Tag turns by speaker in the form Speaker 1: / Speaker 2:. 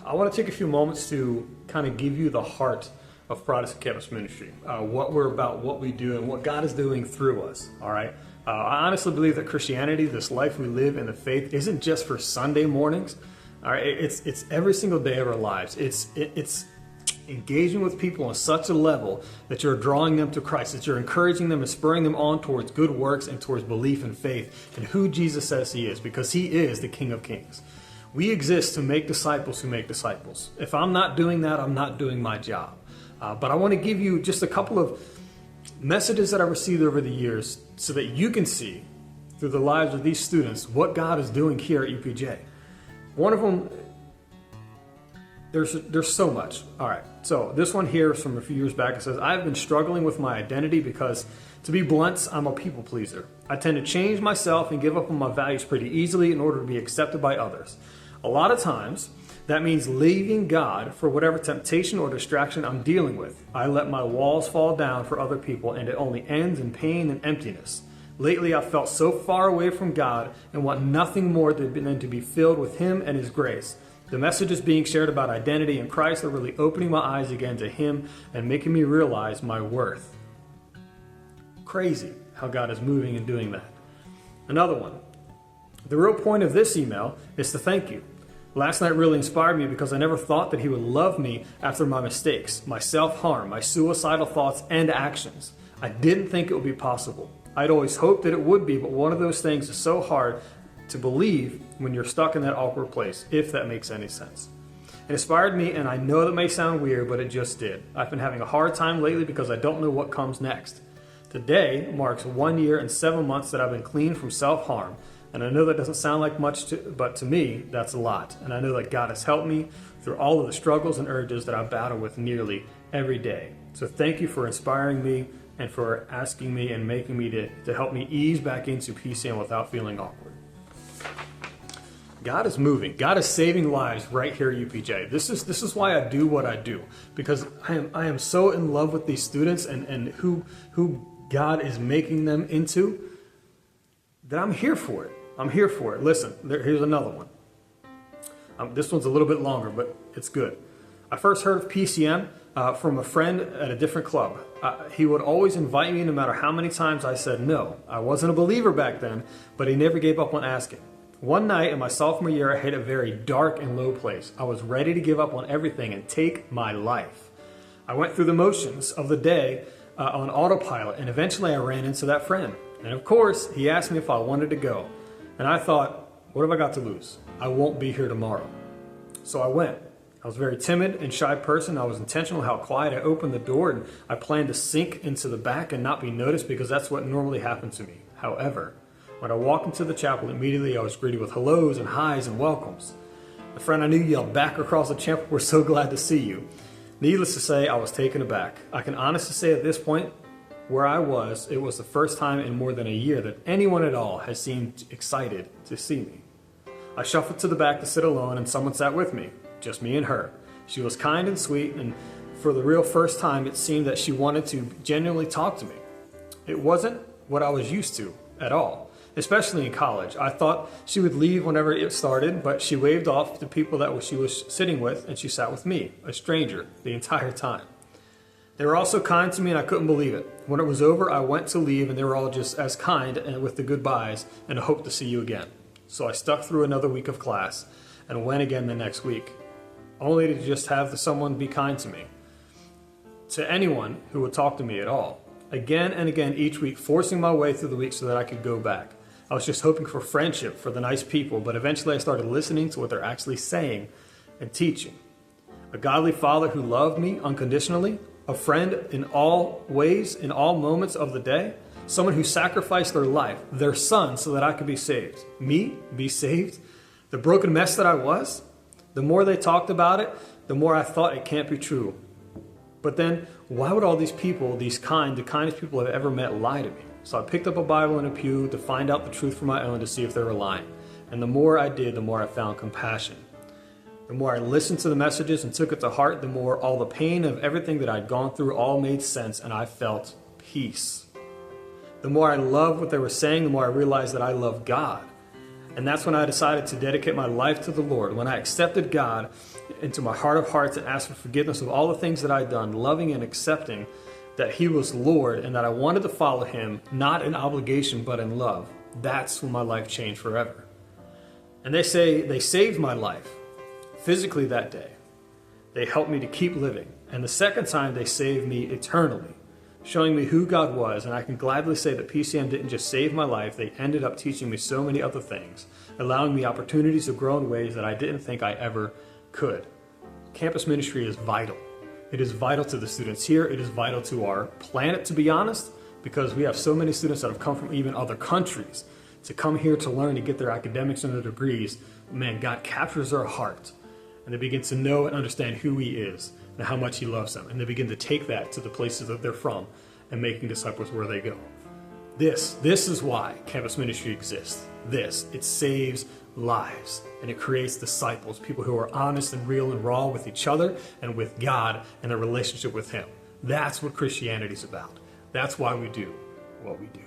Speaker 1: I want to take a few moments to kind of give you the heart of Protestant Campus Ministry, what we're about, what we do, and what God is doing through us, all right? I honestly believe that Christianity, this life we live in the faith, isn't just for Sunday mornings, all right? It's every single day of our lives. It's engaging with people on such a level that you're drawing them to Christ, that you're encouraging them and spurring them on towards good works and towards belief and faith in who Jesus says he is, because he is the King of Kings. We exist to make disciples who make disciples. If I'm not doing that, I'm not doing my job. But I want to give you just a couple of messages that I received over the years so that you can see through the lives of these students what God is doing here at UPJ. One of them, there's so much. All right, so this one here is from a few years back. It says, I've been struggling with my identity because, to be blunt, I'm a people pleaser. I tend to change myself and give up on my values pretty easily in order to be accepted by others. A lot of times, that means leaving God for whatever temptation or distraction I'm dealing with. I let my walls fall down for other people, and it only ends in pain and emptiness. Lately, I've felt so far away from God and want nothing more than to be filled with Him and His grace. The messages being shared about identity in Christ are really opening my eyes again to Him and making me realize my worth. Crazy how God is moving and doing that. Another one. The real point of this email is to thank you. Last night really inspired me because I never thought that He would love me after my mistakes, my self-harm, my suicidal thoughts and actions. I didn't think it would be possible. I'd always hoped that it would be, but one of those things is so hard to believe when you're stuck in that awkward place, if that makes any sense. It inspired me, and I know that may sound weird, but it just did. I've been having a hard time lately because I don't know what comes next. Today marks 1 year and 7 months that I've been clean from self-harm. And I know that doesn't sound like much, but to me, that's a lot. And I know that God has helped me through all of the struggles and urges that I battle with nearly every day. So thank you for inspiring me and for asking me and making me to help me ease back into PCM without feeling awkward. God is moving. God is saving lives right here at UPJ. This is why I do what I do, because I am so in love with these students and who God is making them into, that I'm here for it. I'm here for it. Listen, here's another one. This one's a little bit longer, but it's good. I first heard of PCM from a friend at a different club. He would always invite me no matter how many times I said no. I wasn't a believer back then, but he never gave up on asking. One night in my sophomore year, I hit a very dark and low place. I was ready to give up on everything and take my life. I went through the motions of the day on autopilot, and eventually I ran into that friend. And of course, he asked me if I wanted to go. And I thought, what have I got to lose? I won't be here tomorrow. So I went. I was a very timid and shy person. I was intentional how quiet I opened the door, and I planned to sink into the back and not be noticed because that's what normally happened to me. However, when I walked into the chapel, immediately I was greeted with hellos and highs and welcomes. The friend I knew yelled back across the chapel, "We're so glad to see you." Needless to say, I was taken aback. I can honestly say at this point, where I was, it was the first time in more than a year that anyone at all has seemed excited to see me. I shuffled to the back to sit alone, and someone sat with me, just me and her. She was kind and sweet, and for the real first time, it seemed that she wanted to genuinely talk to me. It wasn't what I was used to at all, especially in college. I thought she would leave whenever it started, but she waved off the people that she was sitting with, and she sat with me, a stranger, the entire time. They were all so kind to me, and I couldn't believe it. When it was over, I went to leave, and they were all just as kind and with the goodbyes and a hope to see you again. So I stuck through another week of class and went again the next week, only to just have someone be kind to me, to anyone who would talk to me at all. Again and again each week, forcing my way through the week so that I could go back. I was just hoping for friendship, for the nice people, but eventually I started listening to what they're actually saying and teaching. A godly father who loved me unconditionally, a friend in all ways, in all moments of the day, someone who sacrificed their life, their son, so that I could be saved. Me, be saved? The broken mess that I was? The more they talked about it, the more I thought it can't be true. But then, why would all these people, the kindest people I've ever met, lie to me? So I picked up a Bible in a pew to find out the truth for my own, to see if they were lying. And the more I did, the more I found compassion. The more I listened to the messages and took it to heart, the more all the pain of everything that I'd gone through all made sense, and I felt peace. The more I loved what they were saying, the more I realized that I love God. And that's when I decided to dedicate my life to the Lord. When I accepted God into my heart of hearts and asked for forgiveness of all the things that I'd done, loving and accepting that He was Lord and that I wanted to follow Him, not in obligation, but in love. That's when my life changed forever. And they say they saved my life physically that day. They helped me to keep living. And the second time, they saved me eternally, showing me who God was. And I can gladly say that PCM didn't just save my life, they ended up teaching me so many other things, allowing me opportunities to grow in ways that I didn't think I ever could. Campus ministry is vital. It is vital to the students here. It is vital to our planet, to be honest, because we have so many students that have come from even other countries to come here to learn, to get their academics and their degrees. Man, God captures their heart, and they begin to know and understand who He is and how much He loves them. And they begin to take that to the places that they're from and making disciples where they go. This is why campus ministry exists. It saves lives, and it creates disciples, people who are honest and real and raw with each other and with God and their relationship with Him. That's what Christianity is about. That's why we do what we do.